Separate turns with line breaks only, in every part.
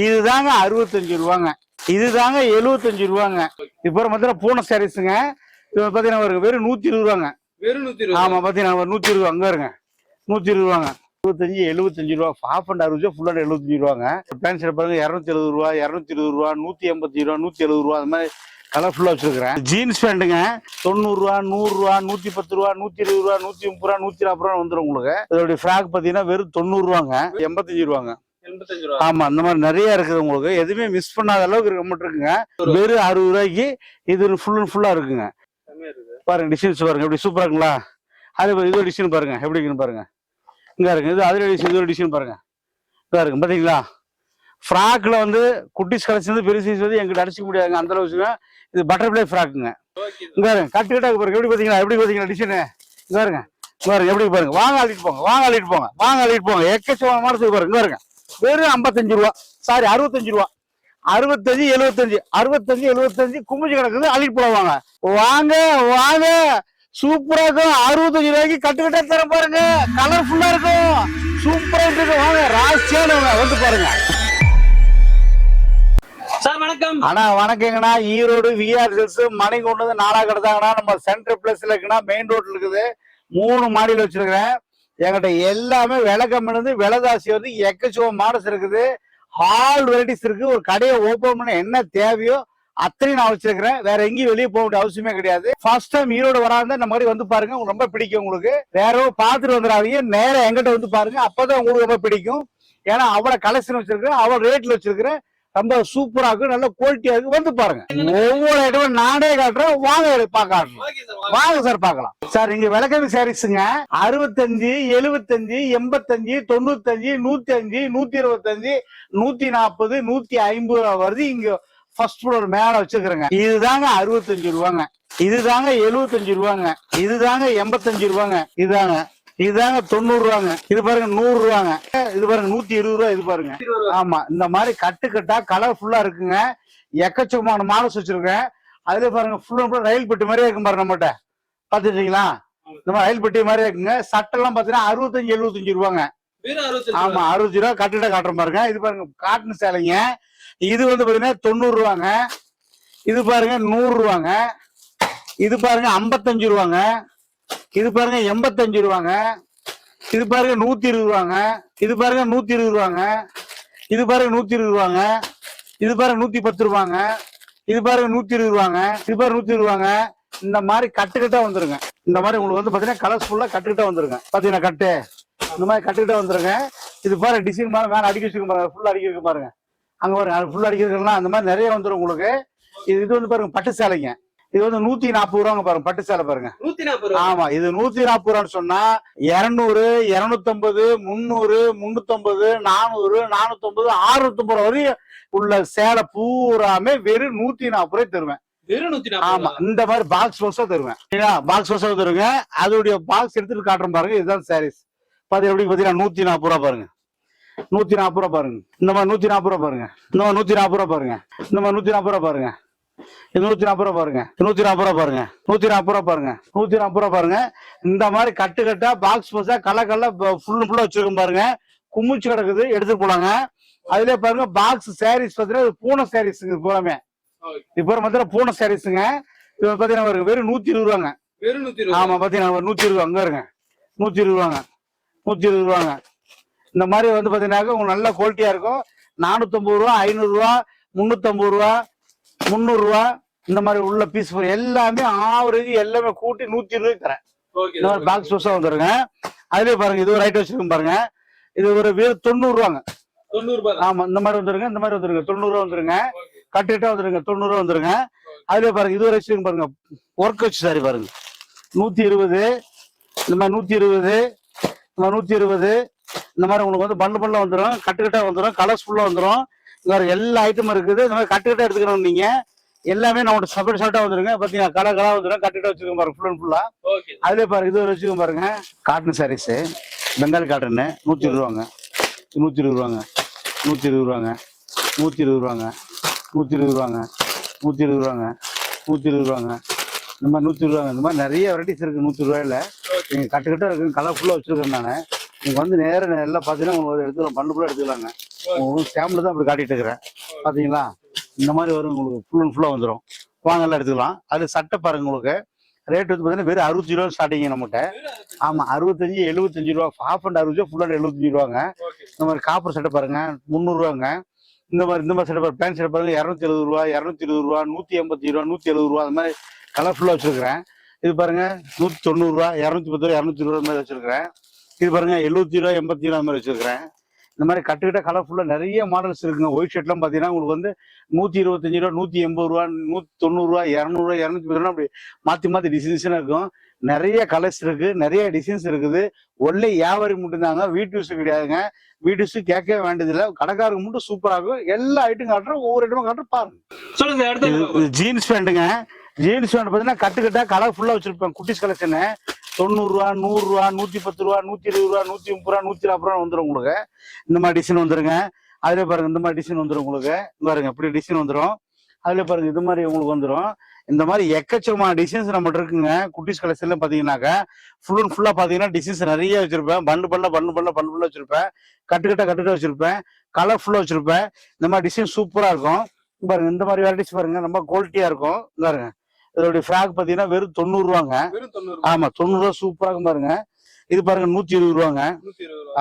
இதுதாங்க 65 ரூபாங்க. இதுதாங்க 75 ரூபாங்க. இப்போ பார்த்தீங்கன்னா பூனை சாரீஸுங்க. இப்போ பார்த்தீங்கன்னா வெறும் 120 ரூபாங்க.
வெறும் 120.
ஆமா பார்த்தீங்கன்னா 120 அங்கே இருங்க. 120 ரூபாங்க. 25 75 ரூபா. ஹாஃப் அண்ட் 60 ஃபுல்லாக 75 ரூபாங்க. பேண்ட் ஷர்ட் பாருங்க 270 ரூபா, 220 ரூபா, 185 ரூபா, 170 ரூபா அந்த மாதிரி கலர்ஃபுல்லாக வச்சிருக்கிறேன். ஜீன்ஸ் பேண்ட்டுங்க 90 ரூபா, 100 ரூபா, 110 ரூபா, 120 ரூபா, 130 ரூபா, 140 ரூபா வந்துடும் உங்களுக்கு. இதோடைய ஃப்ராக் பார்த்தீங்கன்னா வெறும் 90 ரூபாங்க, 85 ரூபாங்க. ஆமா இந்த மாதிரி நிறைய இருக்குது உங்களுக்கு. எதுவுமே மிஸ் பண்ணாத அளவுக்கு இருக்க மட்டும் இருக்குங்க. வெறும் 60 ரூபாய்க்கு இது ஃபுல் அண்ட் ஃபுல்லா இருக்குங்க. பாருங்க டிசைன்ஸ் பாருங்க எப்படி சூப்பரா இருக்குங்களா. அதே மாதிரி இது ஒரு டிசைன் பாருங்க எப்படி இருக்குன்னு பாருங்க. இங்க இருக்கு இது அதில் டிசைன், இது ஒரு டிசைன் பாருங்க. இதா இருக்கு பாத்தீங்களா. ஃப்ராக்ல வந்து குட்டிஸ் கலெக்ஷன் பெரிய சைஸ் வந்து எங்கிட்ட அடிச்சுக்க முடியாதுங்க அந்த அளவுக்கு. இது பட்டர்ஃபிளை ஃப்ராக்குங்க. இங்க பாருங்க கட்டுக்கட்டா பாருங்க எப்படி பாத்தீங்களா, எப்படி பாத்தீங்களா டிசைனு. இங்க பாருங்க பாருங்க எப்படி பாருங்க. வாங்க அள்ளிட்டு போங்க, வாங்க அள்ளிட்டு போங்க, வாங்க அள்ளிட்டு போங்க. எக்கச்சக்கமான மாடல் பாருங்க. இங்க பாருங்க வெறும் 55 ரூபா, சாரி 65 ரூபா. 65 75 65 75 குமிஞ்சு கிடக்குது. அள்ளிட்டு போவாங்க. வாங்க வாங்க சூப்பரா இருக்கும். 65 ரூபாய்க்கு கட்டுக்கட்டா தர பாருங்க. கலர்ஃபுல்லா இருக்கும், சூப்பரா இருக்கு. வாங்க ராசியானவங்க வந்து பாருங்க.
சார் வணக்கம்.
அண்ணா வணக்கங்கண்ணா. ஈரோடு விஆர் ஹில்ஸ் மணி கொண்டு வந்து 4 கிடந்தாங்கண்ணா. நம்ம சென்ட்ரல் பிளேஸ்ல இருக்குன்னா மெயின் ரோட்ல இருக்குது. 3 மாடியில் வச்சிருக்கிறேன். என்கிட்ட எல்லாமே விலை கம்மில இருந்து விலை ஜாஸ்தி வந்து எக்கச்சக்கம் மாடல்ஸ் இருக்குது. ஆல் வெரைட்டிஸ் இருக்கு. ஒரு கடையை ஓபன் பண்ண என்ன தேவையோ அத்தனையும் நான் வச்சிருக்கிறேன். வேற எங்கேயும் வெளியே போக வேண்டிய அவசியமே கிடையாது. ஃபர்ஸ்ட் டைம் ஈரோடு வராது இந்த மாதிரி வந்து பாருங்க, உங்களுக்கு ரொம்ப பிடிக்கும். உங்களுக்கு வேற பார்த்துட்டு வந்துடாதீங்க, நேரம் எங்கிட்ட வந்து பாருங்க, அப்பதான் உங்களுக்கு ரொம்ப பிடிக்கும். ஏன்னா அவ்வளவு கலெக்ஷன் வச்சிருக்கிறேன், அவ்வளவு ரேட்ல வச்சிருக்கிறேன். ரொம்ப சூப்பரா இருக்கு, நல்ல குவாலிட்டியா இருக்கு. வந்து பாருங்க. ஒவ்வொரு இடமும் நானே காட்டுறேன். வாங்க பார்க்கலாம். வாங்க சார் பார்க்கலாம். சார் இங்க விளக்கவி சாரீஸுங்க 65 75 85 95 105 125 140 150 வருது. இங்க ஃபர்ஸ்ட் ஃப்ளோர் மேல வச்சுக்கிறேங்க. இதுதாங்க 65 ரூபாங்க. இதுதாங்க 75 ரூபாங்க. இதுதாங்க 85 ரூபாங்க. இதுதாங்க 90 ரூபாங்க. இது பாருங்க 100 ரூபாங்க. இது பாருங்க 120 ரூபா. இது பாருங்க. ஆமா இந்த மாதிரி கட்டுக்கட்டா கலர்ஃபுல்லா இருக்குங்க. எக்கச்சக்கமான மாடல்ஸ் வச்சிருக்கேன். அதுல பாருங்க ஃபுல் அண்ட் ஃபுல் ரயில் பெட்டி மாதிரியே இருக்கும் பாருங்க. நம்மகிட்ட பாத்துட்டீங்களா, இந்த மாதிரி ரயில் பெட்டி மாதிரியே இருக்குங்க. சட்டெல்லாம் பாத்தீங்கன்னா 65 75 ரூபாங்க. ஆமா 60 ரூபா கட்டுக்கட்டா காட்டுற பாருங்க. இது பாருங்க காட்டன் சேலைங்க. இது வந்து பாத்தீங்கன்னா 90 ரூபாங்க. இது பாருங்க 100 ரூபாங்க. இது பாருங்க 55 ரூபாங்க. இது பாருங்க 85 ரூபாங்க. இது பாருங்க 120 ரூபாங்க. இது பாருங்க 120 ரூபாங்க. இது பாருங்க 120 ரூபாங்க. இது பாருங்க 110 ரூபாங்க. இது பாருங்க 120 ரூபாங்க. இது பாருங்க 120 ரூபாங்க. இந்த மாதிரி கட்டுக்கிட்டா வந்துருங்க. இந்த மாதிரி உங்களுக்கு வந்து பாத்தீங்கன்னா கலர்ஃபுல்லா கட்டுக்கிட்டா வந்துருங்க. பாத்தீங்கன்னா கட்டு இந்த மாதிரி கட்டுக்கிட்டா வந்துருங்க. இது பாருங்க டிசைன் பாருங்க, மேல அடிக்க வச்சுக்க பாருங்க, ஃபுல்லா அடிக்க இருக்கு பாருங்க. அங்க பாருங்க ஃபுல்லா அடிக்கிறதுலாம் அந்த மாதிரி நிறைய வந்துடும் உங்களுக்கு. இது வந்து பாருங்க பட்டு சேலைங்க. இது வந்து 140 ரூபாங்க பாருங்க. பட்டு சேலை பாருங்க
140.
ஆமா இது 140 ரூபான்னு சொன்னா 200 250 300 350 400 450 650 ரூபா வரையும் உள்ள சேலை பூராமே வெறும் 140 ரூபாய் தருவேன். ஆமா இந்த மாதிரி பாக்ஸ் பாக்ஸா தருவேன். பாக்ஸ் பாக்ஸா தருங்க. அதோடைய பாக்ஸ் எடுத்துட்டு காட்டுறேன் பாருங்க. இதுதான் சாரீஸ். பாத்து எப்படி பாத்தீங்கன்னா 140 ரூபா பாருங்க. 140 ரூபா பாருங்க. இந்த மாதிரி 140 ரூபா பாருங்க. இந்த மாதிரி 140 ரூபா பாருங்க. இந்த மாதிரி 140 ரூபா பாருங்க. 140 ரூபா பாருங்க. 140 ரூபா பாருங்க. 140 ரூபா பாருங்க. 140 ரூபா பாருங்க. இந்த மாதிரி கட்டுக்கட்டா பாக்ஸ் பாக்ஸா கலர் ஃபுல்லா வச்சிருக்கோம் பாருங்க. குமிச்சு கிடக்குது, எடுத்து போலாங்க. அதுல பாருங்க பாக்ஸ் சாரீஸ் பாத்தீங்கன்னா பூனை சாரீஸுங்க பூராமே. இப்ப பாத்தீங்கன்னா பூனை சாரீஸுங்க. இப்ப பாத்தீங்கன்னா வெறும் 120 ரூபாங்க. ஆமா பாத்தீங்கன்னா 120 ரூபா. அங்க இருங்க 120 ரூபாங்க. 120 ரூபாங்க. இந்த மாதிரி வந்து பாத்தீங்கன்னா உங்களுக்கு நல்ல குவாலிட்டியா இருக்கும். 450 ரூபா 500 ரூபா 350 ரூபா 300 ரூபா இந்த மாதிரி உள்ள பீஸ் எல்லாமே ஆவரேஜ் எல்லாமே கூட்டி 120 ரூபாய்க்கு தரேன். இந்த மாதிரி பாக்ஸ் பாக்ஸா வந்துருங்க. அதுலயே பாருங்க இது ஒரு ரைட் வச்சிருக்கோம் பாருங்க. இது ஒரு 90 ரூபாங்க. ஆமா இந்த மாதிரி வந்துருங்க. இந்த மாதிரி வந்துருங்க 90 ரூபா வந்துருங்க. கட்டுக்கிட்டா வந்துருங்க 90 ரூபா வந்துருங்க. அதுலயே பாருங்க இது ஒரு வச்சிருக்கோம் பாருங்க. ஒர்க் வச்சு சாரி பாருங்க 120 இந்த மாதிரி 120 இந்த மாதிரி 120 இந்த மாதிரி உங்களுக்கு வந்து பண்டா வந்துடும். கட்டுக்கிட்டா வந்துடும். கலர்ஸ்ஃபுல்லா வந்துடும். எல்லா ஐட்டமும் இருக்குது. இந்த மாதிரி கட்டுக்கிட்டா எடுத்துக்கணும். நீங்க எல்லாமே நம்மளோட செப்பரேட் ஷார்ட்டா வந்துருங்க. பாத்தீங்கன்னா கலர் வந்துடும். கட்டுக்கிட்டா வச்சுக்கோங்க பாருங்க ஃபுல் அண்ட் ஃபுல்லா. அதுலயே பாருங்க இது ஒரு வச்சுக்கோங்க பாருங்க. காட்டன் சாரீஸ் பெங்காலி காட்டன் 120 ரூபாங்க. 120 ரூபாங்க. 120 ரூபாங்க. 120 ரூபாங்க. 120 ரூபாங்க. 120 ரூபாங்க. 120 ரூபாங்க. இந்த மாதிரி 120 ரூபாங்க. இந்த மாதிரி நிறைய வெரைட்டிஸ் இருக்கு. 120 ரூபாயில நீங்க கட்டுக்கிட்டா இருக்கு. கலர்ஃபுல்லா வச்சிருக்கேன் நானு. நீங்க வந்து நேரம் எல்லாம் பாத்தீங்கன்னா உங்களுக்கு எடுத்துக்கலாம். பண்டு கூட எடுத்துக்கலாங்க. உங்களுக்கு சாம்பிள் தான் அப்படி காட்டிட்டு இருக்கிறேன். பாத்தீங்களா, இந்த மாதிரி வரும் உங்களுக்கு. ஃபுல் அண்ட் ஃபுல்லா வந்துடும். வாங்க எல்லாம் எடுத்துக்கலாம். அது சட்டை பாருங்க, உங்களுக்கு ரேட் வந்து பார்த்தீங்கன்னா வெறும் 60 ரூபா ஸ்டார்டிங் நம்மகிட்ட. ஆமா, 65 75 ரூபா, ஹாஃப் அண்ட் 60 ரூபா, ஃபுல் அண்ட் 75 ரூபாங்க. இந்த மாதிரி காப்பர் சட்டை பாருங்க 300 ரூபாங்க. இந்த மாதிரி சட்டை பாருங்க, பேண்ட் சட்டை பாருங்க 270 ரூபா, 220 ரூபா, 185 ரூபா, 170 ரூபா, அந்த மாதிரி கலர்ஃபுல்லா வச்சிருக்கிறேன். இது பாருங்க 190 ரூபா, 210 ரூபா, 220 ரூபா மாதிரி வச்சிருக்கிறேன். இது பாருங்க 70 ரூபா, 80 ரூபா மாதிரி வச்சிருக்கிறேன். இந்த மாதிரி கட்டுக்கிட்ட கலர்ஃபுல்லா நிறைய மாடல்ஸ் இருக்குங்க. ஒயிட் ஷர்ட்லாம் பாத்தீங்கன்னா உங்களுக்கு வந்து 125 ரூபா, 180 ரூபா, 190 ரூபா, 200 ரூபா, 210 ரூபா, அப்படி மாத்தி மாத்தி டிசைன்ஸ்லாம் இருக்கும். நிறைய கலர்ஸ் இருக்கு, நிறைய டிசைன்ஸ் இருக்குது. ஒன்லி வியாபாரி மட்டும் தாங்க, வீட்டு யூஸ் கிடையாதுங்க. வீட்டு யூஸ் கேட்கவே வேண்டியதில்லை. கடைக்காரங்க மட்டும் சூப்பரா இருக்கும். எல்லா ஐட்டம் காட்டுறோம், ஒவ்வொரு ஐட்டமும் காட்டுறோம் பாருங்க.
சொல்லுங்க. அடுத்து
ஜீன்ஸ் பேண்ட்டுங்க. ஜீன்ஸ் பேண்ட் பாத்தீங்கன்னா கட்டுக்கிட்டா கலர்ஃபுல்லா வச்சிருப்பேன். குட்டிஸ் கலெக்ஷனு 90 ரூபா, 100 ரூபா, 110 ரூபா, 120 ரூபா, 130 ரூபா, 140 ரூபா வந்துடும் உங்களுக்கு. இந்த மாதிரி டிசைன் வந்துருங்க. அதுல பாருங்க இந்த மாதிரி டிசைன் வந்துடும் உங்களுக்கு. பாருங்க இப்படி டிசைன் வந்துடும். அதுல பாருங்க இது மாதிரி உங்களுக்கு வந்துடும். இந்த மாதிரி எக்கச்சக்கமான டிசைன்ஸ் நம்மகிட்ட இருக்குங்க. குட்டிஸ் கலெக்ஷன்ல பாத்தீங்கன்னாக்க ஃபுல் அண்ட் ஃபுல்லா பாத்தீங்கன்னா டிசைன்ஸ் நிறைய வச்சிருப்பேன். பண்ண வச்சிருப்பேன். கட்டுக்கிட்ட வச்சிருப்பேன். கலர்ஃபுல்லா வச்சிருப்பேன். இந்த மாதிரி டிசைன் சூப்பரா இருக்கும். பாருங்க இந்த மாதிரி வெரைட்டிஸ் பாருங்க, ரொம்ப குவாலிட்டியா இருக்கும். பாருங்க இதோடைய ஃபிராக் பாத்தீங்கன்னா வெறும் 90 ரூபாங்க. ஆமா 90 ரூபா சூப்பரா இருக்கும் பாருங்க. இது பாருங்க 120 ரூபாங்க.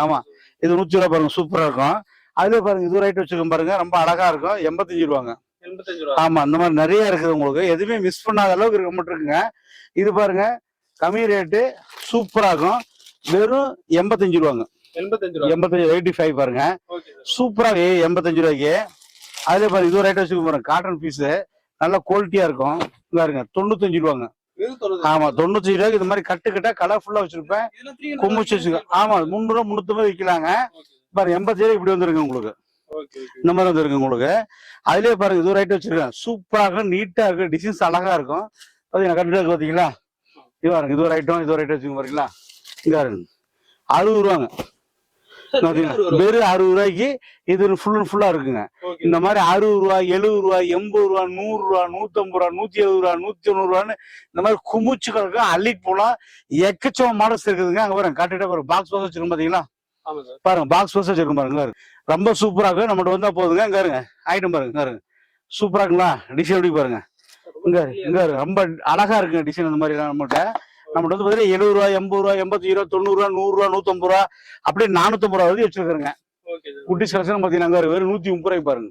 ஆமா இது 120 ரூபா பாருங்க, சூப்பரா இருக்கும். அதுல பாருங்க இது ரைட் வச்சிருக்கோம் பாருங்க, ரொம்ப அழகா இருக்கும். 85 ரூபாங்க. ஆமா இந்த மாதிரி நிறைய இருக்குது உங்களுக்கு. எதுவுமே மிஸ் பண்ணாத அளவுக்கு இருக்க மட்டும் இருக்குங்க. இது பாருங்க கம்மி ரேட்டு, சூப்பரா இருக்கும். வெறும் 85 ரூபாங்க. 85 பாருங்க, சூப்பரா 85 ரூபாய்க்கு. அதுல பாருங்க இது ரைட் வச்சுக்க பாருங்க, காட்டன் பீஸ் நல்ல குவாலிட்டியா இருக்கும். பாருங்க 95 ரூபாங்க. ஆமா 95 ரூபாய்க்கு இந்த மாதிரி கட்டுக்கிட்ட கலர்ஃபுல்லா வச்சிருப்பேன். கும்பிச்சு வச்சுக்க. ஆமா 300 ரூபா 350 விற்கலாங்க. பாருங்க 80 ரூபாய் இப்படி வந்துருங்க உங்களுக்கு. இந்த மாதிரி வந்துருங்க உங்களுக்கு. அதுலயே பாருங்க இது ரைட் வச்சிருக்கேன். சூப்பரா இருக்கும், நீட்டா இருக்கு, டிசைன்ஸ் அழகா இருக்கும். பாத்தீங்கன்னா கட்டுக்கிட்ட பாத்தீங்களா, இது பாருங்க இது ரைட் வச்சுக்க பாருங்களா. இங்க பாருங்க 60 ரூபாங்க. வெறும் 60 ரூபாய்க்கு இது ஃபுல் அண்ட் ஃபுல்லா இருக்குங்க. இந்த மாதிரி 60 ரூபா, 70 ரூபா, 80 ரூபா, 100 ரூபா, 150 ரூபா, 170 ரூபா, 190 ரூபான்னு இந்த மாதிரி குமிச்சுக்களுக்கு அள்ளிட்டு போலாம். எக்கச்சவம் மாடல்ஸ் இருக்குதுங்க. அங்க பாருங்க காட்டுக்கிட்ட பாருங்க, பாக்ஸ் வச்சிருக்கோம் பாத்தீங்களா. பாருங்க பாக்ஸ் வச்சிருக்கோம் பாருங்க. ரொம்ப சூப்பரா இருக்கு. நம்மகிட்ட வந்தா போதுங்க. இங்க இருங்க ஐட்டம் பாருங்க, பாருங்க சூப்பரா இருக்குங்களா. டிசைன் எப்படி பாருங்க, இங்க ரொம்ப அழகா இருக்குங்க டிசைன். இந்த மாதிரி நம்மகிட்ட வந்து பாத்தீங்கன்னா 70 ரூபா, 80 ரூபா, 85 ரூபா, 90 ரூபா, 100 ரூபா, 150 ரூபா, அப்படியே 450 ரூபா வரைக்கும் வச்சிருக்காங்க. குட்டிஸ் கலெக்ஷன் பாத்தீங்கன்னா வெறும் 130 ரூபாய் பாருங்க.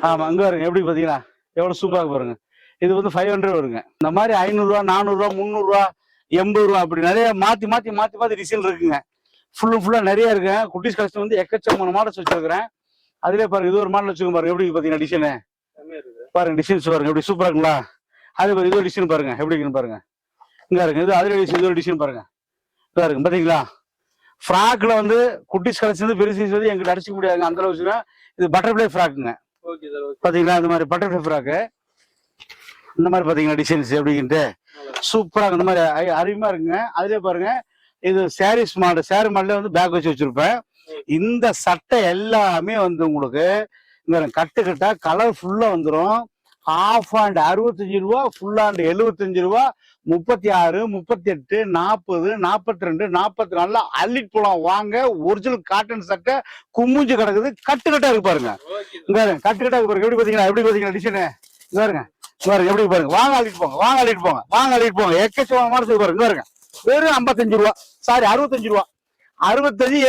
ஆமா அங்க பாருங்க எப்படி பாத்தீங்கன்னா எவ்வளவு சூப்பரா பாருங்க. இது வந்து 500 வருங்க. இந்த மாதிரி 500 ரூபா, 400 ரூபா, 300 ரூபா, 80 ரூபா, அப்படி நிறைய மாத்தி டிசைன் இருக்குங்க. ஃபுல் அண்ட் ஃபுல்லா நிறைய இருக்குங்க. குட்டிஸ் கலெக்ஷன் வந்து எக்கச்சக்கமான மாடல்ஸ் வச்சிருக்கிறேன். அதுலயே பாருங்க இது ஒரு மாடல் வச்சுக்கோங்க பாருங்க, எப்படி பாத்தீங்கன்னா டிசைனு பாருங்க. டிசைன்ஸ் பாருங்க எப்படி சூப்பரா இருக்குங்களா. அதே மாதிரி இது ஒரு டிசைன் பாருங்க எப்படி இருக்குன்னு பாருங்க. இங்க இருக்கு இது அதுல டிசைன், இது ஒரு டிசைன் பாருங்க. இதா இருக்கு பாத்தீங்களா. ஃப்ராக்ல வந்து குட்டிஸ் கலெக்ஷன் வந்து பெரிய சைஸ் வந்து எங்களுக்கு அடிச்சுக்க முடியாதுங்க, அந்த அளவுக்கு. இது பட்டர்ஃபிளை ஃப்ராக்குங்க. பாத்தீங்களா இந்த மாதிரி பட்டர்ஃபிளை ஃப்ராக்கு. இந்த மாதிரி பாத்தீங்கன்னா டிசைன்ஸ் எப்படின்ட்டு சூப்பரா இந்த மாதிரி அருமையா இருக்குங்க. அதுலயே பாருங்க இது சாரீஸ் மாடல், சாரி மாடல வந்து பேக் வச்சு வச்சிருப்பேன். இந்த சட்டை எல்லாமே வந்து உங்களுக்கு இங்க கட்டுக்கிட்டா கலர்ஃபுல்லா வந்துடும். ஹாஃப் ஹேண்ட் 65 ரூபா, ஃபுல் ஹேண்ட் 75 ரூபா, 36, 38, 40, 42, 44 அள்ளிட்டு போலாம். வாங்க ஒரிஜினல் காட்டன் சட்டை கும்முஞ்சு கிடக்குது. கட்டுக்கட்டா இருக்கு பாருங்க. இங்க கட்டுக்கட்டா இருக்கு பாருங்க. எப்படி பாத்தீங்கன்னா டிசைனு பாருங்க. பாருங்க எப்படி பாருங்க. வாங்க அள்ளிட்டு போங்க. எக்கச்சக்கமான மாடல் பாருங்க. பாருங்க வெறும் 55 ரூபா, சாரி 65 ரூபா. 65,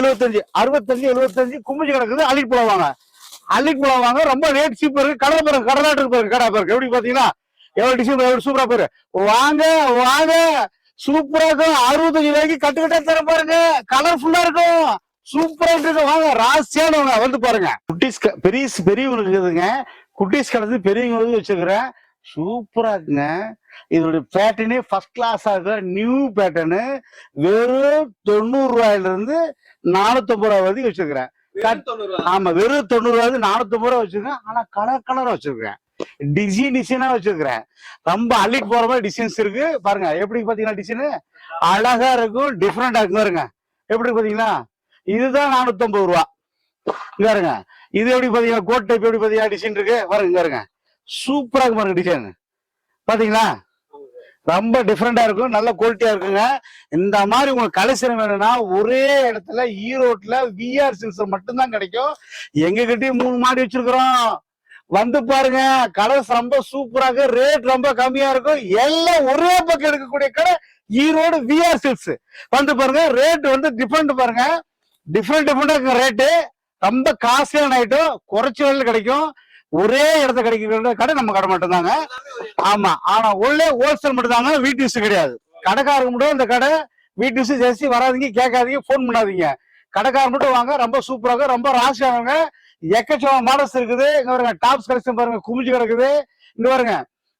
75 கும்முஞ்சு கிடக்குது. அள்ளிட்டு போலாம் வாங்க. ரொம்ப ரேட் சீப்பா இருக்கு. கடை பாருங்க, கடலாட்டு இருக்கு பாருங்க. எப்படி பாத்தீங்கன்னா எவ்வளவு டிசைன் எவ்வளவு சூப்பரா பாரு. வாங்க சூப்பரா இருக்கும். 65 ரூபாய்க்கு கட்டுக்கிட்டே தர பாருங்க. கலர்ஃபுல்லா இருக்கும், சூப்பரா இருக்கு. வாங்க ராசியானவங்க வந்து பாருங்க. குட்டிஸ் பெரியவங்களுக்கு இருக்குதுங்க. குட்டிஸ் கலந்து பெரியவங்களுக்கு வச்சுக்கிறேன். சூப்பரா இருக்குங்க. இதோட பேட்டர்னே ஃபர்ஸ்ட் கிளாஸா இருக்கிற நியூ பேட்டர்னு. வெறும் 90 ரூபாயில இருந்து 450 ரூபாய் வரைக்கும் வச்சிருக்கிறேன். ஆமா வெறும் 90 ரூபாய் 450 ரூபாய் வச்சிருக்கேன். ஆனா கலரா வச்சிருக்கேன், டிசைனா வச்சிருக்கிறேன். ரொம்ப அள்ளிட்டு போற மாதிரி டிசைன்ஸ் இருக்கு பாருங்க. எப்படி பாத்தீங்கன்னா டிசைனு அழகா இருக்கும், டிஃப்ரெண்டா இருக்கு பாருங்க. எப்படி பாத்தீங்களா இதுதான் 450 ரூபா. இங்க பாருங்க இது எப்படி பாத்தீங்கன்னா கோட் டைப் எப்படி பாத்தீங்கன்னா டிசைன் இருக்கு பாருங்க. இங்க பாருங்க சூப்பரா இருக்கு பாருங்க டிசைன். பாத்தீங்களா ரொம்ப டிஃப்ரெண்டா இருக்கும், நல்ல குவாலிட்டியா இருக்குங்க. இந்த மாதிரி உங்களுக்கு கலெக்ஷன் வேணும்னா ஒரே இடத்துல ஈரோட்ல விஆர் சில்க்ஸ் மட்டும்தான் கிடைக்கும். எங்க கிட்டயும் 3 மாடி வச்சிருக்கிறோம், வந்து பாருங்க. கலர்ஸ் ரொம்ப சூப்பரா இருக்கு, ரேட் ரொம்ப கம்மியா இருக்கும். எல்லாம் ஒரே பக்கம் எடுக்கக்கூடிய கடை ஈரோடு விஆர் சில்க்ஸ். வந்து பாருங்க, ரேட் வந்து டிஃபரெண்ட் பாருங்க, டிஃப்ரெண்டா இருக்கு ரேட்டு. ரொம்ப காஸ்ட்லியான ஐட்டம் குறைச்ச விலையில கிடைக்கும். ஒரே இடத்த கிடைக்கிற கடை நம்ம கடை மட்டும் தாங்க. ஆமா, ஆனா உள்ளே ஹோல்சேல் மட்டும் தாங்க, வீட்டு யூஸ் கிடையாது. கடைக்காரங்க மட்டும் இந்த கடை, வீட்டு யூஸ் ஜெர்சி வராதீங்க, கேட்காதீங்க, போன் பண்ணாதீங்க. கடைக்காரங்க மட்டும் வாங்க, ரொம்ப சூப்பராக ரொம்ப ராசியானவங்க. எக்கச்சக்க மாடல்ஸ் இருக்குது. இங்க பாருங்க, டாப்ஸ் கலெக்ஷன் பாருங்க, குமிஞ்சு கிடக்குது. இங்க பாருங்க,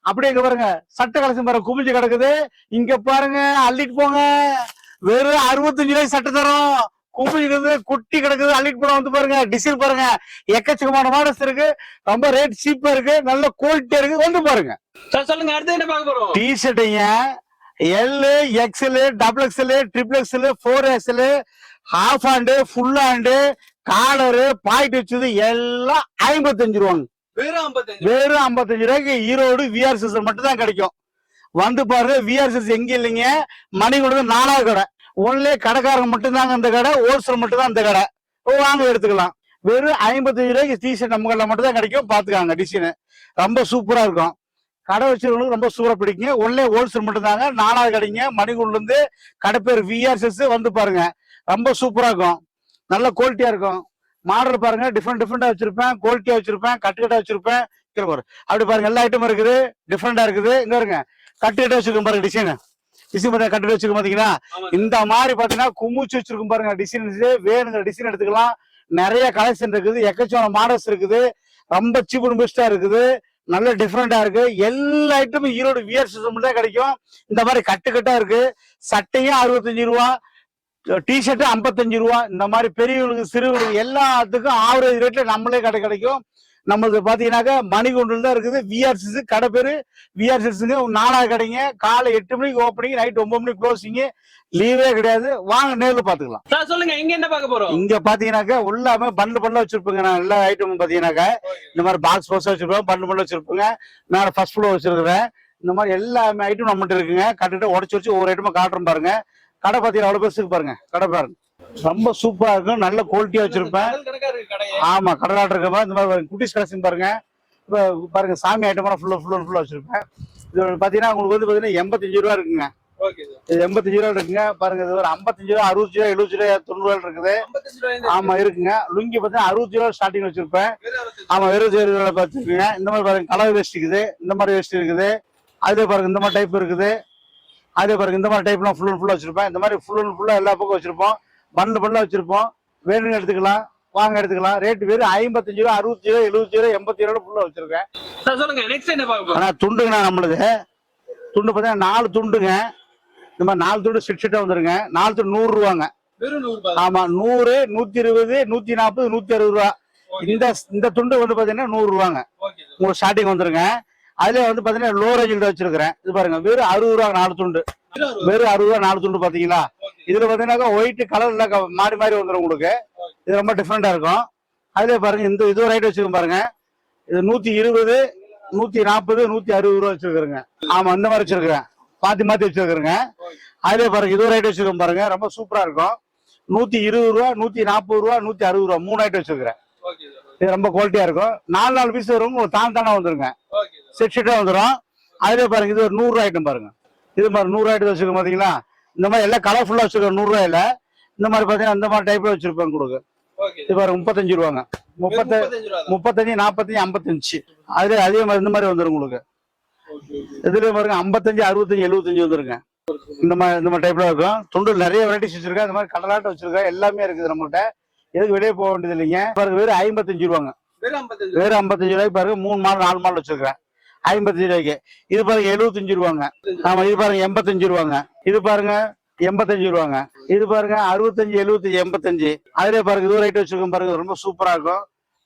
அப்படியே இங்க பாருங்க, சட்டை கலெக்ஷன் பாருங்க, குமிஞ்சு கிடக்குது. இங்க பாருங்க, அள்ளிட்டு போங்க, வெறும் 65 ரூபாய் சட்டை தரோம். குமிஞ்சு குட்டி கிடக்குது, அள்ளிட்டு போன. வந்து பாருங்க, டிசைன் பாருங்க, எக்கச்சக்கமான மாடல்ஸ் இருக்கு. ரொம்ப ரேட் சீப்பா இருக்கு, நல்ல குவாலிட்டியா இருக்கு. வந்து பாருங்க.
சார் சொல்லுங்க, அடுத்து என்ன பார்க்க போறோம்?
டி ஷர்ட்டுங்க, L, XL, double XL, triple XL, 4XL, half hand, full hand, collar, point வச்சது எல்லாம் 55 ரூபாங்க. வெறும் 55 ரூபாய்க்கு ஈரோடு விஆர் சில்க்ஸ் மட்டும் தான் கிடைக்கும். வந்து பாருங்க, விஆர் சில்க்ஸ் எங்க இல்லைங்க, மணிக்கூட 4வது கடை. ஒன்லே கடைக்காரங்க மட்டும்தாங்க அந்த கடை, ஹோல்சேல் மட்டும் தான் அந்த கடை. வாங்க எடுத்துக்கலாம். வெறும் 55 ரூபாய்க்கு டிஷர்ட் நம்ம கடையில் மட்டும் தான் கிடைக்கும். பாத்துக்காங்க, டிசைன் ரொம்ப சூப்பரா இருக்கும். கடை வச்சிருக்கவங்களுக்கு ரொம்ப சூப்பரா பிடிக்குங்க. ஒன்லே ஹோல்சேல் மட்டும் தாங்க, 4வது கடைங்க, மணிக்கூர்ல இருந்து. கடை பேர் விஆர் சில்க்ஸ். வந்து பாருங்க, ரொம்ப சூப்பரா இருக்கும், நல்ல குவாலிட்டியா இருக்கும். மாடல் பாருங்க, டிஃப்ரெண்டா வச்சிருப்பேன், குவாலிட்டியா வச்சிருப்பேன், கட்டுக்கட்டா வச்சிருப்பேன். அப்படி பாருங்க, எல்லா ஐட்டமும் இருக்குது, டிஃப்ரெண்டா இருக்குது. இங்க பாருங்க, கட்டுக்கட்டா வச்சிருக்கோம் பாருங்க, டிசைன் கட்டு வச்சிருக்கோம் பாத்தீங்களா. இந்த மாதிரி பாத்தீங்கன்னா குமிச்சு வச்சிருக்கும் பாருங்க, டிசைன்ஸ் வேணுங்கிற டிசைன் எடுத்துக்கலாம். நிறைய கலெக்ஷன் இருக்குது, எக்கச்சக்க மாடல்ஸ் இருக்குது, ரொம்ப சீப் அண்ட் பெஸ்டா இருக்குது, நல்ல டிஃப்ரெண்டா இருக்கு. எல்லா ஐட்டமும் ஈரோடு விஆர் சில்க்ஸ் தான் கிடைக்கும். இந்த மாதிரி கட்டுக்கட்டா இருக்கு. சட்டையும் 65 ரூபா, டிஷர்ட் 55 ரூபா. இந்த மாதிரி பெரியவங்களுக்கு சிறுவர்களுக்கு எல்லாத்துக்கும் ஆவரேஜ் ரேட்ல நம்மளே கடை கிடைக்கும். நம்மளுக்கு பாத்தீங்கன்னாக்க மணிக்கூண்டில் தான் இருக்குது விஆர் சில்க்ஸ். கடை பேரு விஆர் சில்க்ஸுங்க. 4வது கடைங்க. காலை 8 மணிக்கு ஓப்பனிங், நைட் 9 மணிக்கு க்ளோசிங். லீவே கிடையாது. வாங்க நேர்ல பாத்துக்கலாம்.
சார் சொல்லுங்க, இங்க என்ன பார்க்க போறோம்?
இங்க பாத்தீங்கன்னாக்க உள்ளாம பண்டு வச்சிருப்பேங்க. நான் எல்லா ஐட்டமும் பாத்தீங்கன்னாக்க இந்த மாதிரி பாக்ஸ் வச்சிருப்பேன், பண்டு வச்சிருப்பேங்க. நான் ஃபர்ஸ்ட் ஃப்ளோர் வச்சிருக்கிறேன். இந்த மாதிரி எல்லா ஐட்டம் நம்மகிட்ட இருக்குங்க. கட்டுட்டு உடச்சு வச்சு ஒவ்வொரு ஐட்டமா காட்டுறோம் பாருங்க. கடை பாத்தீங்கன்னா அவ்வளவு பெருசுக்கு பாருங்க. கடை பாருங்க, ரொம்ப சூப்பரா இருக்கும், நல்ல குவாலிட்டியா வச்சிருப்பேன். ஆமா, கடலாட்டு இருக்க மாதிரி. இந்த மாதிரி குட்டிஸ் கலெக்ஷன் பாருங்க. இப்ப பாருங்க, சாமி ஐட்டம் ஃபுல்லா வச்சிருப்பேன். இது பாத்தீங்கன்னா உங்களுக்கு வந்து பாத்தீங்கன்னா 85 ரூபா இருக்குங்க. இது 85 ரூபா இருக்குங்க. பாருங்க, இது ஒரு 55 ரூபா, 60 ரூபா, 70 ரூபா, 90 ரூபா இருக்குது. ஆமா இருக்குங்க. லுங்கி பாத்தீங்கன்னா 60 ரூபா ஸ்டார்டிங் வச்சிருப்பேன். ஆமா, 27 ரூபா வச்சிருக்கீங்க. இந்த மாதிரி பாருங்க, கலர் வேஸ்ட் இருக்குது, இந்த மாதிரி வேஸ்ட் இருக்குது. அதே பாருங்க, இந்த மாதிரி டைப் இருக்குது. அதே பாருங்க, இந்த மாதிரி டைப்லாம் ஃபுல்லா வச்சிருப்பேன். இந்த மாதிரி ஃபுல்லா எல்லா பக்கம் வச்சிருப்போம். பண்டு வச்சிருப்போம். வேணும்னு எடுத்துக்கலாம், வாங்க எடுத்துக்கலாம். ரேட் வெறும் 55 ரூபா, 60 ரூபா, 70 ரூபா, 80 ரூபா ஃபுல்லா வச்சிருக்கேன்.
சொல்லுங்க, நெக்ஸ்ட் என்ன பார்க்க போறோம்?
ஆனா துண்டுங்கண்ணா, நம்மளுது துண்டு பார்த்தீங்கன்னா 4 துண்டுங்க. இந்த மாதிரி 4 துண்டு செட்டா வந்துருங்க. 4 துண்டு 100 ரூபாங்க. ஆமா, 100, 120, 140, 160 ரூபா. இந்த துண்டு வந்து பாத்தீங்கன்னா 100 ரூபாங்க. உங்களுக்கு ஸ்டார்டிங் வந்துருங்க. அதுல வந்து பாத்தீங்கன்னா லோ ரேஞ்சில் வச்சிருக்கிறேன். இது பாருங்க, வெறும் 60 ரூபா 4 துண்டு. வெறும் 60 ரூபா 4 துண்டு பாத்தீங்களா. இதுல பாத்தீங்கன்னா ஒயிட் கலர்ல மாறி வந்துடும் உங்களுக்கு. இது ரொம்ப டிஃப்ரெண்டா இருக்கும். அதுல பாருங்க, இது ஒரு ஐட்டம் வச்சிருக்கோம் பாருங்க. இது 120, 140, 160 ரூபா வச்சிருக்கிறேங்க. ஆமா, இந்த மாதிரி வச்சிருக்கிறேன், மாத்தி வச்சிருக்கிறேங்க. அதுல பாருங்க, இது ஒரு ஐட்டம் வச்சிருக்கோம் பாருங்க, ரொம்ப சூப்பரா இருக்கும். 120 ரூபா, 140 ரூபா, 160 ரூபா 3 ஐட்டம் வச்சிருக்கிறேன். இது ரொம்ப குவாலிட்டியா இருக்கும். 4 பீஸ் வரும், உங்களுக்கு தானே வந்துருங்க. செட்டா வந்துடும். அதுல பாருங்க, இது ஒரு 100 ரூபா ஐட்டம் பாருங்க. இது மாதிரி 100 ஐட்டம் வச்சிருக்கோம் பாத்தீங்களா. இந்த மாதிரி எல்லாம் கலர்ஃபுல்லா வச்சிருக்கோம். 100 ரூபாயில இந்த மாதிரி பாத்தீங்கன்னா இந்த மாதிரி டைப்ல வச்சிருப்பேன் உங்களுக்கு. இது பாருங்க, 35 ரூபாங்க. 35, 45, 55. அதுல அதே மாதிரி இந்த மாதிரி வந்துடும் உங்களுக்கு. இதுல பாருங்க 55, 65, 75 வந்துருங்க. இந்த மாதிரி டைப்ல இருக்கும். துண்டு நிறைய வெரைட்டிஸ் வச்சிருக்கேன். இந்த மாதிரி கடலாட்டம் வச்சிருக்கேன். எல்லாமே இருக்குது நம்மகிட்ட. எதுக்கு வெளியே போக வேண்டியது இல்லைங்க. பாருங்க, வெறும் 55 ரூபாங்க. வெறும் 55 ரூபாய்க்கு பாருங்க 3 மாடல் 4 மாடல் வச்சிருக்கேன். 55 ரூபாய்க்கு. இது பாருங்க 75 ரூபாங்க. ஆமா, இது பாருங்க 85 ரூபாங்க. இது பாருங்க 85 ரூபாங்க. இது பாருங்க 65, 75, 85. அதுல பாருங்க, இது ஒரு ஐட்டம் வச்சிருக்கோம் பாருங்க, ரொம்ப சூப்பரா இருக்கும்.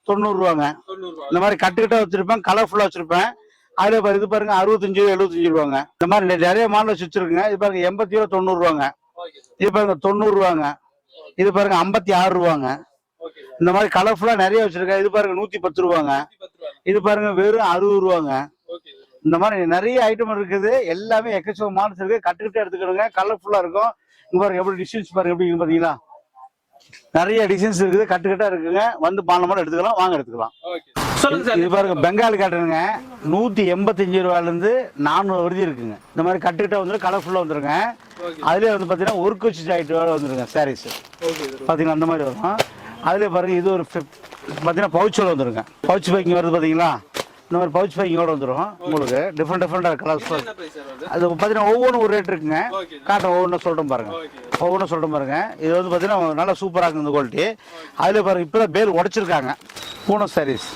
90 ரூபாங்க. இந்த மாதிரி கட்டுக்கிட்ட வச்சிருப்பேன், கலர்ஃபுல்லா வச்சிருப்பேன். அதுல பாருங்க, இது பாருங்க 65, 75 ரூபாங்க. இந்த மாதிரி நிறைய மாடல் வச்சிருக்குங்க. இது பாருங்க 80 ரூபா, 90 ரூபாங்க. இது பாருங்க 90 ரூபாங்க. இது பாருங்க 56 ரூபாங்க. இந்த மாதிரி கலர்ஃபுல்லா நிறைய வச்சிருக்கேன். இது பாருங்க 110 ரூபாங்க. இது பாருங்க வெறும் 60 ரூபாங்க. இந்த மாதிரி நிறைய ஐட்டம் இருக்குது, எல்லாமே எக்கச்சக்க மாடல்ஸ் இருக்கு. கட்டுக்கிட்டே எடுத்துக்கணுங்க, கலர்ஃபுல்லா இருக்கும். இங்க பாருங்க எப்படி டிசைன்ஸ் பாருங்க எப்படி இருக்கு பாத்தீங்களா, நிறைய டிசைன்ஸ் இருக்குது, கட்டுக்கிட்டா இருக்குங்க. வந்து பாலம் எடுத்துக்கலாம், வாங்க எடுத்துக்கலாம்.
சொல்லுங்க சார்.
இது பாருங்க பெங்காலி காட்டனுங்க, 185 ரூபாயில இருந்து 400 வரைக்கும் இருக்குங்க. இந்த மாதிரி கட்டுக்கிட்டா வந்து கலர்ஃபுல்லா வந்துருங்க. அதுலயே வந்து பாத்தீங்கன்னா ஒர்க் வச்சு ஆயிட்டு வந்துருங்க சாரீஸ் பாத்தீங்கன்னா அந்த மாதிரி வரும். அதுலயே பாருங்க இது ஒரு பாத்தீங்கன்னா பவுச்சோட வந்துருங்க, பவுச் பேக்கிங் வருது பாத்தீங்களா, இந்த மாதிரி பவுச் பேக்கிங்கோட வந்துடும் உங்களுக்கு. டிஃப்ரெண்டா கலர்ஸ் அது பாத்தீங்கன்னா ஒவ்வொன்றும் ஒரு ரேட் இருக்குங்க. காட்டும் ஒவ்வொன்றும் சொல்லிட்டோம் பாருங்க, ஒவ்வொன்றும் சொல்லிட்டோம் பாருங்க. இது வந்து பாத்தீங்கன்னா நல்லா சூப்பரா இருக்கு இந்த குவாலிட்டி. அதுல பாருங்க இப்பதான் பேர் உடைச்சிருக்காங்க பூனை சாரீஸ்.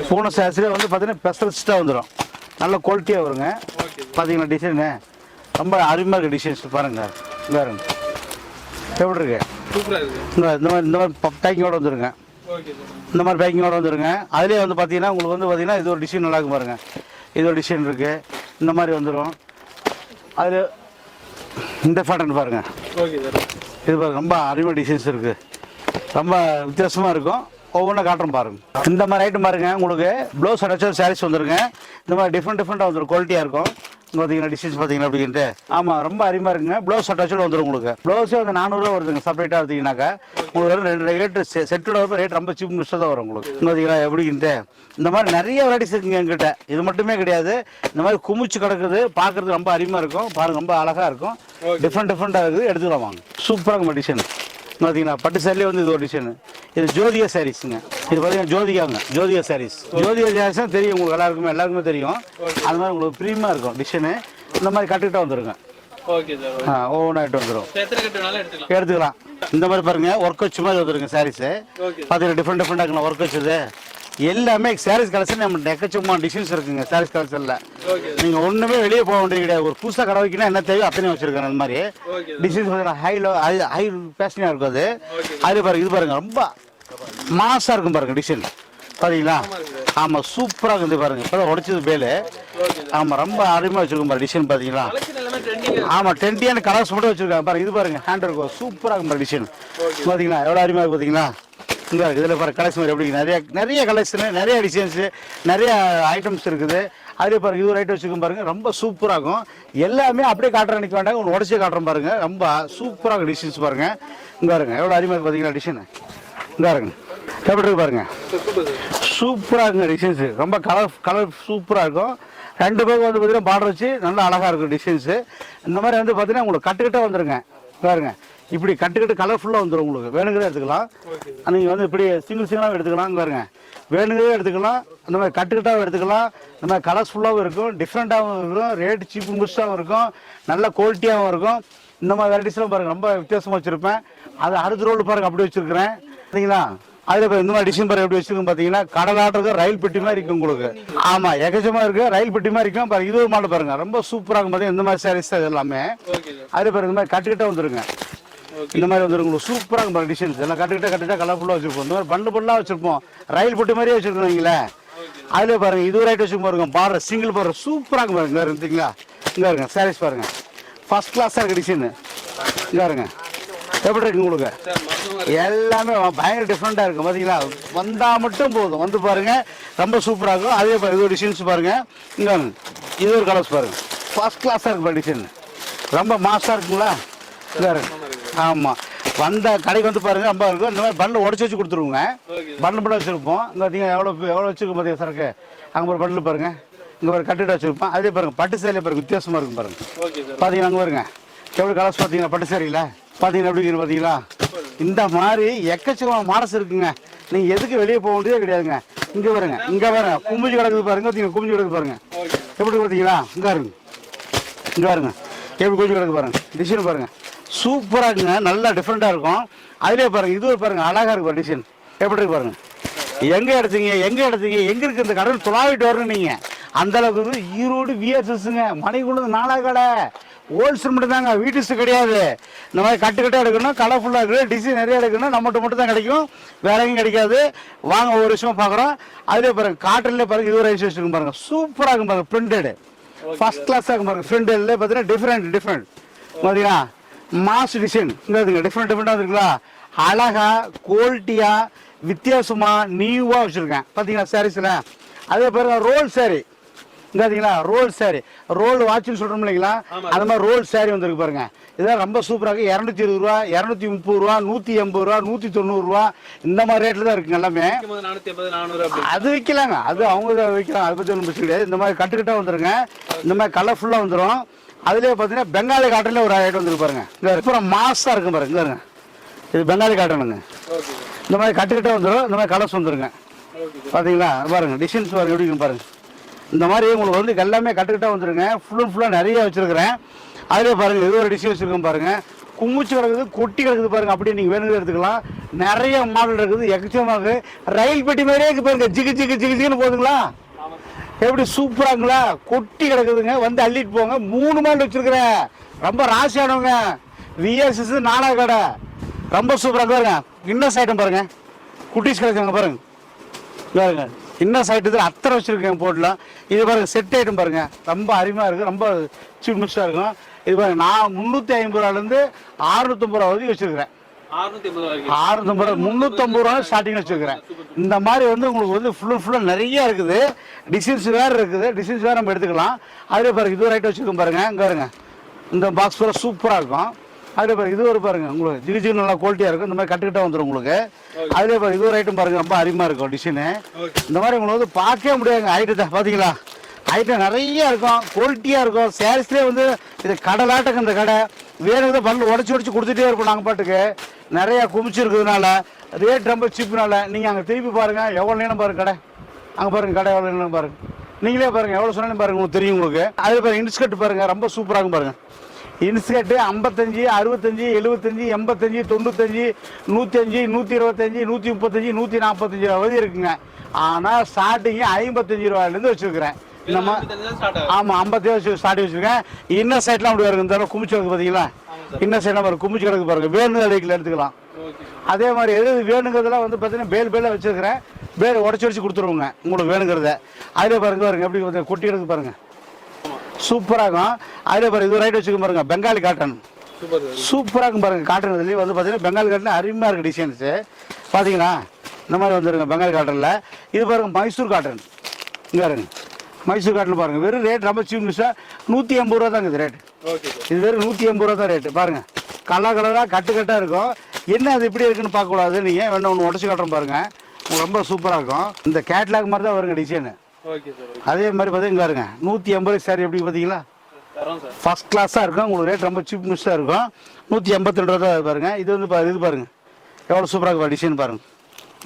பூனை சாரீஸ்ல வந்து பாத்தீங்கன்னா ஸ்பெஷலிஸ்டா வந்துடும், நல்ல குவாலிட்டியா வருங்க. பாத்தீங்கன்னா டிசைனு ரொம்ப அருமையா இருக்கு. டிசைன்ஸ் பாருங்க பாருங்க எப்படி இருக்கு, இந்த மாதிரி பேக்கிங்கோட வந்துருங்க, இந்த மாதிரி பேக்கிங்கோட வந்துருங்க. அதுலேயே வந்து பார்த்தீங்கன்னா உங்களுக்கு வந்து பார்த்தீங்கன்னா இது ஒரு டிசைன் நல்லா இருக்கு பாருங்க, இது ஒரு டிசைன் இருக்கு, இந்த மாதிரி வந்துடும். அது இந்த பேட்டர்ன் பாருங்க, இது பாருங்க ரொம்ப அருமை டிசைன்ஸ் இருக்கு, ரொம்ப வித்தியாசமா இருக்கும். ஒவ்வொன்றும் காட்டுறோம் பாருங்க. இந்த மாதிரி ஐட்டம் பாருங்க, உங்களுக்கு ப்ளவுஸ் அடைச்ச சாரீஸ் வந்துருங்க. இந்த மாதிரி டிஃப்ரெண்டாக வந்துடும், குவாலிட்டியாக இருக்கும். பார்த்தீங்கன்னா டிசைன்ஸ் பார்த்தீங்கன்னா அப்படின்ட்டு ஆமாம் ரொம்ப அருமையாக இருக்குங்க. ப்ளவுஸ் அட்டாச்சோட வந்துடும் உங்களுக்கு. ப்ளவுஸே வந்து 400 ரூபா வருதுங்க செப்பரேட்டாக எடுத்தீங்கன்னாக்கா. உங்களுக்கு வரும் 2 ரேட் செட்டோட ரேட் ரொம்ப சீப் மிஸ்டாக தான் வரும் உங்களுக்கு. பார்த்தீங்களா எப்படின்ட்டு இந்த மாதிரி நிறைய வெரைட்டிஸ் இருக்குங்க எங்கிட்ட. இது மட்டுமே கிடையாது, இந்த மாதிரி குமிச்சு கிடக்குது, பார்க்கறதுக்கு ரொம்ப அருமையாக இருக்கும். பாருங்க ரொம்ப அழகாக இருக்கும், டிஃப்ரெண்டாக இருக்குது. எடுத்துக்கலாம் வாங்க, சூப்பராக இருக்கும் டிசைன். பார்த்தீங்கன்னா பட்டு சாரிலே வந்து இது ஒரு டிசைனு. இது ஜோதிகா சாரீஸுங்க. இது பார்த்தீங்கன்னா ஜோதிகா சாரீஸ். ஜோதிகா சாரீஸ் தெரியும் உங்களுக்கு எல்லாருக்குமே தெரியும். அது மாதிரி உங்களுக்கு ப்ரீமியமாக இருக்கும் டிசைனு. இந்த மாதிரி கட்டுக்கிட்டா வந்துருங்க, ஒவ்வொன்றா ஆகிட்டு வந்துடும், எடுத்துக்கலாம். இந்த மாதிரி பாருங்க ஒர்க் வச்சு மாதிரி வந்துருங்க சாரீஸு. பார்த்தீங்கன்னா டிஃப்ரெண்டாக இருக்குங்க ஒர்க் வச்சது. எல்லாமே சாரீஸ் கலெக்ஷன் நம்ம எக்கச்சக்கமான டிசைன்ஸ் இருக்குங்க சாரீஸ் கலெக்ஷன்ல. நீங்க ஒண்ணுமே வெளியே போக வேண்டியது கிடையாது. ஒரு புதுசா கடை வைக்கணும் என்ன தேவையோ அத்தனை வச்சிருக்காங்க. அந்த மாதிரி டிசைன்ஸ் ஹை ஃபேஷனா இருக்கும். அது பாருங்க, இது பாருங்க ரொம்ப மாசா இருக்கும் பாருங்க டிசைன் பாத்தீங்களா. ஆமா சூப்பரா இருக்குது பாருங்க, இப்பதான் உடைச்சது பேலு. ஆமா ரொம்ப அருமையா வச்சிருக்கோம் பாருங்க டிசைன் பாத்தீங்களா. ஆமா ட்ரெண்டியான கலர்ஸ் மட்டும் வச்சிருக்காங்க பாருங்க. இது பாருங்க ஹேண்ட் இருக்கும், சூப்பரா இருக்கும் பாருங்க டிசைன் பாத்தீங்களா, எவ்வளவு அருமையா இருக்கு பாத்தீங்களா. இங்கே இருக்குது, இதில் பாருங்க கலெக்ஷன் எப்படி நிறைய கலெக்ஷனு, நிறைய டிசைன்ஸு, நிறைய ஐட்டம்ஸ் இருக்குது. அதே பாருங்க இது ஒரு ஐட்டம் வச்சுக்கோங்க பாருங்க, ரொம்ப சூப்பராகும். எல்லாமே அப்படியே காட்டுற நிற்க வேண்டாங்க, ஒன்று உடச்சே காட்டுறோம் பாருங்க. ரொம்ப சூப்பராக டிசைன்ஸ் பாருங்க. இங்கே பாருங்க எவ்வளோ அருமையாக இருக்கு பார்த்தீங்களா டிசைனு. இங்கே பாருங்க எப்படி இருக்கு பாருங்க, சூப்பராக இருக்குங்க டிசைன்ஸு. ரொம்ப கலர் சூப்பராக இருக்கும். 2 பேருக்கு வந்து பார்த்தீங்கன்னா பார்டர் வச்சு நல்லா அழகாக இருக்கும் டிசைன்ஸு. இந்த மாதிரி வந்து பார்த்தீங்கன்னா உங்களுக்கு கட்டுக்கிட்டே வந்துருங்க பாருங்க. இப்படி கட்டுக்கிட்டு கலர்ஃபுல்லாக வந்துடும் உங்களுக்கு. வேணுங்கிறத எடுத்துக்கலாம், நீங்கள் வந்து இப்படி சிங்கிளாகவும் எடுத்துக்கலாம் பாருங்க. வேணுங்கிறத எடுத்துக்கலாம், இந்த மாதிரி கட்டுக்கிட்டாவும் எடுத்துக்கலாம். இந்த மாதிரி கலர்ஃபுல்லாகவும் இருக்கும், டிஃப்ரெண்ட்டாகவும் இருக்கும், ரேட் சீப்பு மிஸ்டாகவும் இருக்கும், நல்ல குவாலிட்டியாகவும் இருக்கும். இந்த மாதிரி வெரைட்டிஸ்லாம் பாருங்கள் ரொம்ப வித்தியாசமாக வச்சுருப்பேன். அது அடுத்த ரோல் பாருங்கள் அப்படி வச்சுருக்கிறேன் சரிங்களா. அதில் இந்த மாதிரி டிசைன் பாருங்க எப்படி வச்சுருக்கோம் பார்த்தீங்கன்னா, கடலாட்டுறது ரயில் பெட்டி மாதிரி இருக்கும் உங்களுக்கு. ஆமாம் எக்கச்சமாக இருக்குது, ரயில் பெட்டி மாதிரி இருக்கும் பாருங்க. இது ஒரு மாடல் பாருங்க, ரொம்ப சூப்பராக இருக்கும் பார்த்தீங்கன்னா. இந்த மாதிரி சாரீஸ் அது எல்லாமே அதில் பாருங்க இந்த மாதிரி கட்டுக்கிட்டே வந்துருங்க. இந்த மாதிரி வந்து உங்களுக்கு சூப்பராக இருக்கும் டிசைன்ஸ் எல்லாம் கட்டுக்கிட்டா கலர்ஃபுல்லாக வச்சிருப்போம். இந்த மாதிரி பண்டு வச்சிருப்போம், ரயில் பெட்டி மாதிரியே வச்சிருக்கோம் வைங்களேன். அதுல பாருங்க இது ஒரு ஐட்டம் வச்சு பாருங்க, பாருங்க சிங்கிள் பாருங்க சூப்பராக இருக்கும் பாருங்க. இருந்தீங்களா இங்க பாருங்க சாரீஸ் பாருங்க, ஃபர்ஸ்ட் கிளாஸாக இருக்கு டிசைன். இங்க பாருங்க எப்படி இருக்கு உங்களுக்கு, எல்லாமே பயங்கர டிஃப்ரெண்டாக இருக்கும் பார்த்தீங்களா. வந்தால் மட்டும் போதும், வந்து பாருங்க ரொம்ப சூப்பராக இருக்கும். அதே பாருங்க இது ஒரு டிசைன்ஸ் பாருங்க. இங்கே இது ஒரு கலர்ஸ் பாருங்க, ஃபர்ஸ்ட் கிளாஸாக இருக்கு டிசைன், ரொம்ப மாஸாக இருக்குங்களா. இங்கே பாருங்க ஆமாம் வந்த கடைக்கு வந்து பாருங்க ரொம்ப இருக்கும். இந்த மாதிரி பண்டில் உடச்சி வச்சு கொடுத்துருவோங்க, பண்டில் வச்சுருப்போம். இங்கே பார்த்தீங்கன்னா எவ்வளோ வச்சுருக்கோம் பார்த்தீங்க சரக்கு. அங்கே ஒரு பண்டில் பாருங்க, இங்கே பாருங்க கட்டிட்டு வச்சுருப்போம். அதே பாருங்க பட்டு சேலையை பாருங்க வித்தியாசமாக இருக்கும் பாருங்க. பார்த்தீங்கன்னா அங்கே பாருங்க எவ்வளோ கலர்ஸ் பார்த்தீங்கன்னா பட்டு சேரியில் பார்த்தீங்கன்னா எப்படி பார்த்தீங்களா. இந்த மாதிரி எக்கச்சக்கமான மாடல்ஸ் இருக்குங்க, நீங்கள் எதுக்கு வெளியே போக வேண்டியதே கிடையாதுங்க. இங்கே பாருங்க, இங்கே பாருங்க குமிஞ்சு கிடக்குது பாருங்க, பார்த்தீங்கன்னா குமிஞ்சு கிடக்குது பாருங்க எப்படி பார்த்தீங்களா. இங்கே பாருங்க, இங்கே பாருங்க எப்படி குமிஞ்சு கிடக்கு பாருங்க, டிசைன் பாருங்க சூப்பராக இருக்குங்க, நல்லா டிஃப்ரெண்ட்டாக இருக்கும். அதிலே பாருங்க இது ஒரு பாருங்க அழகாக இருக்கும் டிசைன் எப்படி இருக்கு பாருங்க. எங்கே எடுத்தீங்க எங்கே இருக்கு இந்த கடல் தொலாவிட்டு வரணும் நீங்கள். அந்த அளவுக்கு ஈரோடு விஎஸ்எஸ்ங்க, மணிக்குள்ளது 4 கடை ஹோல்சேல் மட்டும் தாங்க, வீட்டுஸ் கிடையாது. இந்த மாதிரி கட்டுக்கட்டாக எடுக்கணும், கலர்ஃபுல்லாக இருக்குது, டிசைன் நிறைய எடுக்கணும், நம்மகிட்ட மட்டும் தான் கிடைக்கும், வேற எங்கேயும் கிடைக்காது. வாங்க ஒவ்வொரு விஷயமா பார்க்குறோம். அதிலே பாருங்க காட்டன்லேயே பாருங்க இது ஒரு ஐஸ் வச்சுருக்கும் பாருங்க, சூப்பராக இருக்கும் பாருங்க, பிரிண்டடு ஃபர்ஸ்ட் கிளாஸாக இருக்கும் பாருங்க. பிரிண்டட்ல பார்த்தீங்கன்னா டிஃப்ரெண்ட் பார்த்தீங்கன்னா மாஸ் டிசைன் இருக்குங்க, டிஃப்ரெண்டாக இருக்குங்களா. அழகா குவாலிட்டியா வித்தியாசமா நியூவா வச்சிருக்கேன் பார்த்தீங்களா சாரீஸ்ல. அதே பாருங்க ரோல் சாரி, இங்க பாத்தீங்களா ரோல் சாரி, ரோல் வாட்ச்னு சொல்றோம் இல்லைங்களா, அந்த மாதிரி ரோல் சாரி வந்திருக்கு பாருங்க. இதெல்லாம் ரொம்ப சூப்பரா இருக்கு. 220 ரூபா, 230 ரூபா, 180 ரூபா, 190 ரூபா இந்த மாதிரி ரேட்ல தான் இருக்குங்க எல்லாமே.
480 400
அது விற்கலாங்க, அது அவங்க விற்கலாம், அதை பத்தி ஒன்றும் பிரச்சனை கிடையாது. இந்த மாதிரி கட்டுக்கிட்டா வந்துருங்க, இந்த மாதிரி கலர்ஃபுல்லா வந்துடும். அதுலேயே பார்த்தீங்கன்னா பெங்காலி காட்டன்ல ஒரு ஐட்டம் வந்துருக்கு பாருங்க. இங்கே அப்புறம் மாஸாக இருக்கும் பாருங்க. இங்கே இருங்க, இது பெங்காலி காட்டனுங்க. இந்த மாதிரி கட்டுக்கிட்டே வந்துடும், இந்த மாதிரி கலர்ஸ் வந்துருங்க. பார்த்தீங்களா பாருங்க, டிசைன்ஸ் பாருங்க எப்படி இருக்கும் பாருங்க. இந்த மாதிரி உங்களுக்கு வந்து எல்லாமே கட்டுக்கிட்டே வந்துருங்க. ஃபுல்லாக நிறைய வச்சிருக்கிறேன். அதிலே பாருங்க இது ஒரு டிசைன் வச்சிருக்கோம் பாருங்க. கும்மிச்சு கிடக்குது, கொட்டி கிடக்குது பாருங்க. அப்படியே நீங்கள் வேணுங்க எடுத்துக்கலாம். நிறைய மாடல் இருக்குது, எக்கச்சக்கமாக. ரயில் பெட்டி மாதிரியே இருக்கு பாருங்க, ஜிகு ஜிகு ஜிகு ஜிகுன்னு போகுதுங்களா, எப்படி சூப்பராங்களா, கொட்டி கிடக்குதுங்க. வந்து அள்ளிட்டு போங்க. 3 மாடல் வச்சிருக்கிறேன். ரொம்ப ராசியானவங்க. விஎஸ்எஸ் நாடா கடை ரொம்ப சூப்பராக பாருங்க. இன்னஸ் ஐட்டம் பாருங்க, குட்டீஸ் கிடைச்சாங்க பாருங்க. பாருங்க இன்னஸ் ஐட்டத்தில் அத்தனை வச்சிருக்கேன் போட்டலாம். இது பாருங்க செட் ஐட்டம் பாருங்க, ரொம்ப அருமையாக இருக்குது, ரொம்ப சீப் மிக்ஸாக இருக்கும். இது பாருங்க நான் 350 ரூபாலேருந்து 650 ரூபா வரைக்கும் வச்சிருக்கிறேன். 650 ரூபா 350 ரூபா ஸ்டார்டிங் வச்சிருக்கிறேன். இந்த மாதிரி வந்து உங்களுக்கு வந்து ஃபுல்லாக நிறைய இருக்குது. டிசைன்ஸ் வேறு இருக்குது, டிசைன்ஸ் வேறு நம்ம எடுத்துக்கலாம். அதிலே பாருங்க இது ஒரு ஐட்டம் வச்சுருக்கோம் பாருங்க. இங்கே பாருங்க இந்த பாக்ஸ் ஃபுல்லாக சூப்பராக இருக்கும். அதிலே பாருங்க இது ஒரு பாருங்க உங்களுக்கு ஜிகு ஜிகு நல்லா குவாலிட்டியாக இருக்கும். இந்த மாதிரி கட்டுக்கிட்டே வந்துடும் உங்களுக்கு. அதிலே பாருங்க இது ஒரு ஐட்டம் பாருங்க, ரொம்ப அருமையாக இருக்கும் டிசைனு. இந்த மாதிரி உங்களுக்கு வந்து பார்க்கவே முடியாதுங்க ஐட்டத்தை. பார்த்தீங்களா ஐட்டம் நிறைய இருக்கும், குவாலிட்டியாக இருக்கும். சேல்ஸ்லேயே வந்து இது கடலாட்டக்கு இந்த கடை வேணுங்கிறத பல்லு உடச்சி கொடுத்துட்டே இருப்போம் நாங்கள் பாட்டுக்கு. நிறையா குமிச்சு இருக்கிறதுனால ரேட் ரொம்ப சீப்புனால நீங்கள் அங்கே திருப்பி பாருங்கள் எவ்வளோ நேரம் பாருங்க கடை. அங்கே பாருங்க கடை எவ்வளோ நேரம் பாருங்க, நீங்களே பாருங்க எவ்வளோ சொன்னாலும் பாருங்க, உங்களுக்கு தெரியும் உங்களுக்கு. அதில் பாருங்க இன்ஸ்கர்ட் பாருங்க, ரொம்ப சூப்பராக பாருங்க. இன்ஸ்கர்ட்டு 55 65 75 85 95 105 125 135 145 ரூபா இருக்குங்க. ஆனால் ஸ்டார்டிங்கு 55 ரூபாயிலேருந்து வச்சுருக்கிறேன். நம்ம ஆமாம் 50 ஸ்டார்டிங் வச்சுருக்கேன். இன்னர் சைட்லாம் அப்படி வருங்க. இந்த குமிச்சு கிடக்கு பார்த்தீங்களா, இன்னர் சைட்லாம் பாருங்க குமிச்சு கிடக்கு பாருங்க. வேணுங்க அடிக்கல எடுத்துக்கலாம். அதே மாதிரி எது வேணுங்கிறதுலாம் வந்து பார்த்தீங்கன்னா பேலாக வச்சுருக்கிறேன். பேல் உடச்சி கொடுத்துருவோங்க உங்களுக்கு வேணுங்கிறத. அதிலே பாருங்க பாருங்க எப்படி பார்த்தீங்கன்னா கொட்டி கிடக்கு பாருங்க, சூப்பராக இருக்கும். அதிலே பாருங்க இது ரைட் வச்சுக்க பாருங்க, பெங்காலி காட்டன் சூப்பராக இருக்கும் பாருங்க. காட்டன் இதுலேயே வந்து பார்த்தீங்கன்னா பெங்காலி காட்டன் அருமையாக இருக்குது டிசைன்ஸு. பார்த்தீங்களா இந்த மாதிரி வந்துருங்க பெங்காலி காட்டனில். இது பாருங்க மைசூர் காட்டன். இங்கே பாருங்க மைசூர் காட்டன் பாருங்க, வெறும் ரேட் ரொம்ப சீப்னஸாக 180 ரூபா தாங்க இது ரேட். இது வெறும் 180 ரூபா தான் ரேட்டு. பாருங்க கலராக கட்டாக இருக்கும். என்ன அது இப்படி இருக்குன்னு பார்க்கக்கூடாது, நீங்கள் வேணும் ஒன்று உடச்சி காட்டுறோம் பாருங்க, ரொம்ப சூப்பராக இருக்கும். இந்த கேட்லாக் மாதிரி தான் வருங்க டிசைனு. அதே மாதிரி பார்த்தீங்கன்னா பாருங்க 180 சாரி எப்படி பார்த்தீங்களா, ஃபர்ஸ்ட் கிளாஸாக இருக்கும். உங்களுக்கு ரேட் ரொம்ப சீப் மிஸ்ஸாக இருக்கும். 182 ரூபா தான் பாருங்க. இது வந்து இது பாருங்க எவ்வளோ சூப்பராக இருக்கும் டிசைன் பாருங்க.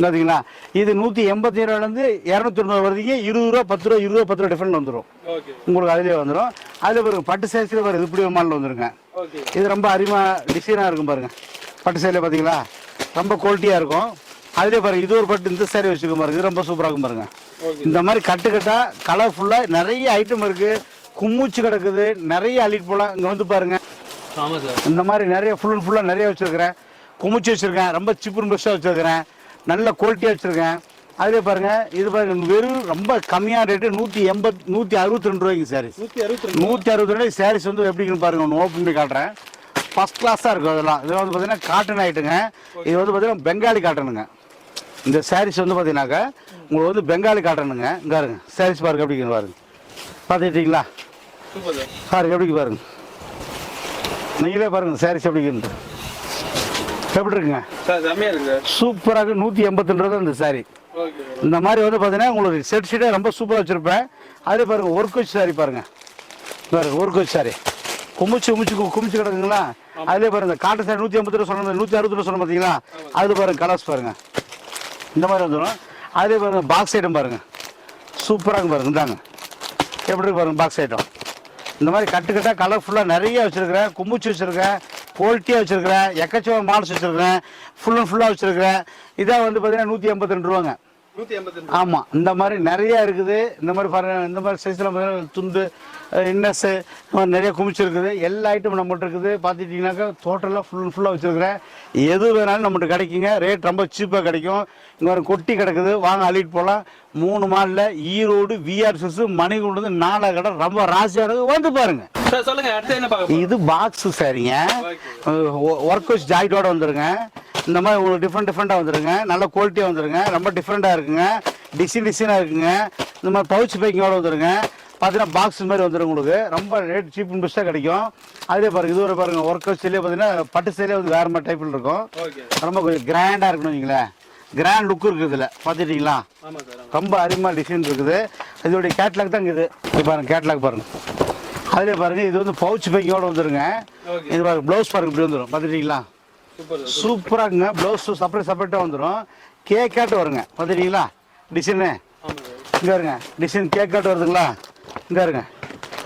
பார்த்தீங்களா இது 187 ரூபாலேருந்து 290 வருதுங்க. 20 ரூபா 10 ரூபா 20 ரூபா 10 ரூபா டிஃபரெண்ட் வந்துடும் உங்களுக்கு. அதிலே வந்துடும். அதில் பாருங்க பட்டு சேல்ஸில் பாருங்க இப்படி ஒரு மாடல் வந்துருங்க. இது ரொம்ப அருமையாக டிசைனாக இருக்கும் பாருங்க. பட்டு சேலையில் பார்த்தீங்களா ரொம்ப குவாலிட்டியாக இருக்கும். அதிலே பாருங்க இது ஒரு பட்டு இந்த சேரீ வச்சுக்க பாருங்க, இது ரொம்ப சூப்பராக இருக்கும் பாருங்க. இந்த மாதிரி கட்டுக்கட்டா கலர்ஃபுல்லாக நிறைய ஐட்டம் இருக்குது. கும்முச்சு கிடக்குது, நிறைய அள்ளிட்டு போகலாம். இங்கே வந்து பாருங்க இந்த மாதிரி நிறைய ஃபுல்லாக நிறைய வச்சுருக்கிறேன். கும்முச்சு வச்சுருக்கேன், ரொம்ப சீப்பு பெஸ்ட்டாக வச்சுருக்கிறேன், நல்ல குவாலிட்டியாக வச்சுருக்கேன். அதிலே பாருங்க இது பாருங்க வெறும் ரொம்ப கம்மியான ரேட்டு 162 ரூபாய்க்கு சாரி. 162 ரூபாய்க்கு சாரீஸ் வந்து எப்படின்னு பாருங்க, ஒன்று ஓப்பன் பண்ணி காட்டுறேன். ஃபர்ஸ்ட் கிளாஸாக இருக்கும் அதெல்லாம். இது வந்து பார்த்தீங்கன்னா காட்டன் ஆகிட்டுங்க. இது வந்து பார்த்தீங்கன்னா பெங்காலி காட்டனுங்க. இந்த சாரீஸ் வந்து பார்த்தீங்கன்னாக்கா உங்களுக்கு வந்து பெங்காலி காட்டனுங்க. இங்கே பாருங்க சாரீஸ் பாருங்க எப்படி பாருங்க, பார்த்துக்கிட்டீங்களா பாருங்க எப்படி பாருங்க. நீங்களே பாருங்க சாரீஸ் எப்படி எப்படி இருக்குங்க, சூப்பராக 182 ரூபா தான் இந்த சாரி. இந்த மாதிரி வந்து பார்த்தீங்கன்னா உங்களுக்கு செட் ஷீட்டே ரொம்ப சூப்பராக வச்சுருப்பேன். அதே பாருங்க ஒர்க் வச்சு சாரி பாருங்க, பாருங்க ஒர்க் வச்சு சாரி குமிச்சு கிடக்குங்களா. அதிலே பாருங்க காட்டன் சாரி 180 ரூபா சொன்ன 160 ரூபா சொன்ன பார்த்தீங்களா. அதில் பாருங்க கலர்ஸ் பாருங்க இந்த மாதிரி வந்துடும். அதிலே பாருங்க பாக்ஸ் ஐட்டம் பாருங்க சூப்பராக பாருங்க. இந்தாங்க எப்படி இருக்கு பாருங்க பாக்ஸ் ஐட்டம். இந்த மாதிரி கட்டுக்கட்டாக கலர்ஃபுல்லாக நிறைய வச்சுருக்கிறேன். கும்பிச்சு வச்சுருக்கேன், குவாலிட்டியாக வச்சுருக்கிறேன், எக்கச்சக்க மாடல்ஸ் வச்சுருக்கிறேன், ஃபுல்லாக வச்சுருக்கிறேன். இதான் வந்து பார்த்தீங்கன்னா 182 ரூபாங்க. ஆமாம் இந்த மாதிரி நிறையா இருக்குது. இந்த மாதிரி பாருங்க இந்த மாதிரி சைஸில் பார்த்தீங்கன்னா துண்டு இன்னஸ்ஸு நிறைய குமிச்சிருக்குது. எல்லா ஐட்டமும் நம்மகிட்ட இருக்குது. பார்த்துட்டிங்கனாக்கா டோட்டலாக ஃபுல்லாக வச்சுருக்கிறேன். எது வேணாலும் நம்மகிட்ட கிடைக்குங்க. ரேட் ரொம்ப சீப்பாக கிடைக்கும். இங்கே ஒரு கொட்டி கிடக்குது, வாங்க அள்ளிட்டு போகலாம். 3 மாடலில் ஈரோடு விஆர்எஸ் மணிகுண்டு நாலா கடை ரொம்ப ராசியாக வந்து பாருங்க. இது பாக்ஸ் சரிங்க, ஒர்க் வச்சு ஜாக்கெட்டோட வந்துருங்க. இந்த மாதிரி உங்களுக்கு டிஃப்ரெண்ட்டாக வந்துருங்க, நல்ல குவாலிட்டியாக வந்துருங்க, ரொம்ப டிஃப்ரெண்ட்டாக இருக்குங்க, டிசைனாக இருக்குங்க. இந்த மாதிரி பவுச் பேக்கிங்கோட வந்துருங்க. பார்த்தீங்கன்னா பாக்ஸ் மாதிரி வந்துடும் உங்களுக்கு. ரொம்ப ரேட் சீப் அண்ட் பெஸ்ட்டாக கிடைக்கும். அதிலே பாருங்க, இது ஒரு பாருங்க ஒர்க் ஸ்டைலே பார்த்தீங்கன்னா பட்டு ஸ்டைலே வந்து வேறு மாதிரி டைப்பில் இருக்கும். ரொம்ப கொஞ்சம் கிராண்டாக இருக்கணும் வைங்களேன். கிராண்ட் லுக் இருக்குது இதில் பார்த்துட்டிங்களா. ரொம்ப அருமையாக டிசைன் இருக்குது. இதோடைய கேட்லாக் தான் இது. இது பாருங்க கேட்லாக் பாருங்க. அதிலே பாருங்க இது வந்து பவுச் பைக்கோடு வந்துருங்க. இது பாருங்க ப்ளவுஸ் பாருங்க இப்படி வந்துடும் பார்த்துட்டிங்களா. சூப்பராக இருக்குங்க. ப்ளவுஸ் செப்பரேட்டாக வந்துடும். கேக்காட்டு வருங்க பார்த்துட்டிங்களா டிசைனு. இங்கே இருங்க டிசைன் கேக்காட்டு வருதுங்களா. இங்கே இருங்க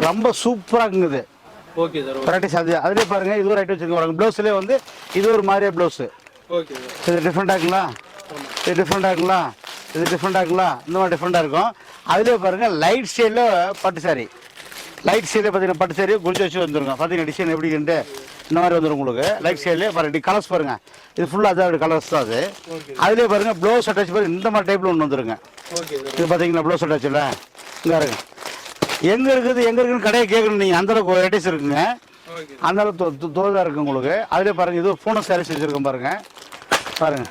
ரொம்ப சூப்பராக இருக்குங்க இது.
Okay sir.
வெரைட்டிஸ் அது அதிலே பாருங்க இது ஒரு ஐட்டம் வச்சுருக்கோம். ப்ளவுஸ்லேயே வந்து இது ஒரு மாதிரியே ப்ளவுஸு.
Okay sir.
இது டிஃப்ரெண்ட்டாக இருக்குங்களா. இது டிஃப்ரெண்ட்டாக இருக்குங்களா. இது டிஃப்ரெண்ட்டாக இருக்குங்களா. இந்த மாதிரி டிஃப்ரெண்ட்டாக இருக்கும். அதிலே பாருங்கள் லைட் ஸ்டைலில் பட்டு சாரி. லைட் ஸ்டைலில் பார்த்தீங்கன்னா பட்டு சாரி குளிச்சு வச்சு வந்துருங்க. பார்த்தீங்கன்னா டிசைன் எப்படி இருக்குன்ட்டு இந்த மாதிரி வந்துடும் உங்களுக்கு. லைட் ஸ்டைலே பாருங்க கலர்ஸ் பாருங்கள். இது ஃபுல்லாக அதான் கலர்ஸ் தான் அது. அதிலே பாருங்கள் ப்ளவுஸ் அட்டாச் பாருங்க இந்த மாதிரி டைப்பில் ஒன்று வந்துருங்க. இது பார்த்தீங்கன்னா ப்ளவுஸ் அட்டாச்சில் இங்கே இருங்க. எங்கே இருக்குதுன்னு கடையை கேட்கணும் நீங்கள். அந்தளவுக்கு வெரைட்டிஸ் இருக்குங்க. அந்தளவுக்கு தோதாக இருக்குது உங்களுக்கு. அதிலே பாருங்கள் இது பூனை சாரீஸ் வச்சுருக்கோம் பாருங்கள். பாருங்கள்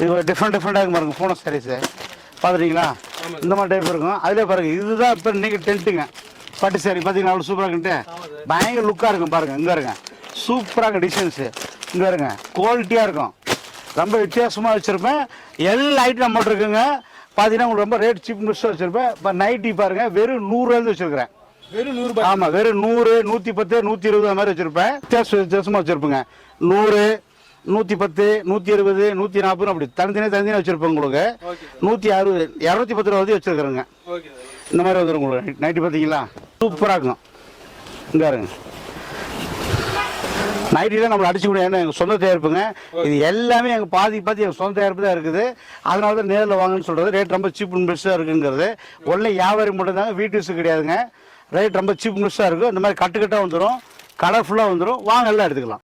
இது ஒரு டிஃப்ரெண்ட்டாக இருக்கும் பாருங்கள் பூனை சாரீஸு பார்த்துட்டீங்களா. இந்த மாதிரி டைப் இருக்கும். அதிலே பாருங்கள் இதுதான் இப்போ இன்றைக்கி டென்ட்டுங்க பட்டு சாரி. பார்த்தீங்கன்னா அவ்வளோ சூப்பராக இருக்குன்ட்டு பயங்கர லுக்காக இருக்கும் பாருங்கள். இங்கே இருங்க சூப்பராக டிசைன்ஸு. இங்கே இருங்க குவாலிட்டியாக இருக்கும். ரொம்ப வித்தியாசமாக வச்சுருப்பேன். எல்லா ஐட்டம் நம்மகிட்ட இருக்குங்க. பார்த்தீங்கன்னா உங்களுக்கு ரொம்ப ரேட் சீப் மிஸ்டாக வச்சுருப்பேன். இப்போ நைட்டி பாருங்கள் வெறும் 100 வச்சுருக்கிறேன்.
வெறும் 100.
ஆமாம் வெறும் 100, 110, 120 அது மாதிரி வச்சுருப்பேன். வித்தியாசமாக வச்சுருப்பேங்க. 100, 110, 120, 140 அப்படி தனித்தனியாக வச்சுருப்பேன் உங்களுக்கு. 160, 210 ரூபா வரைக்கும் வச்சுருக்குறேங்க. இந்த மாதிரி வந்துடும் உங்களுக்கு. நைட்டு பார்த்தீங்களா சூப்பராக இருக்கும். இங்கே இருங்க நைட்டிலாம் நம்மளை அடிச்சு கூட ஏன்னா எங்கள் சொந்த தயாரிப்புங்க. இது எல்லாமே எங்கள் பாதி எங்கள் சொந்த தயாரிப்பு தான் இருக்குது. அதனால தான் நேரில் வாங்கன்னு சொல்கிறது. ரேட் ரொம்ப சீப் அண்ட் பெஸ்ட்டாக இருக்குங்கிறது. ஒன்லி வியாபாரி மட்டும் தாங்க, வீட்டு யூஸு கிடையாதுங்க. ரேட் ரொம்ப சீப் அண்ட் பெஸ்ட்டாக இருக்கும். இந்த மாதிரி கட்டுக்கட்டாக வந்துடும், கலர்ஃபுல்லாக வந்துடும். வாங்க எல்லாம் எடுத்துக்கலாம்.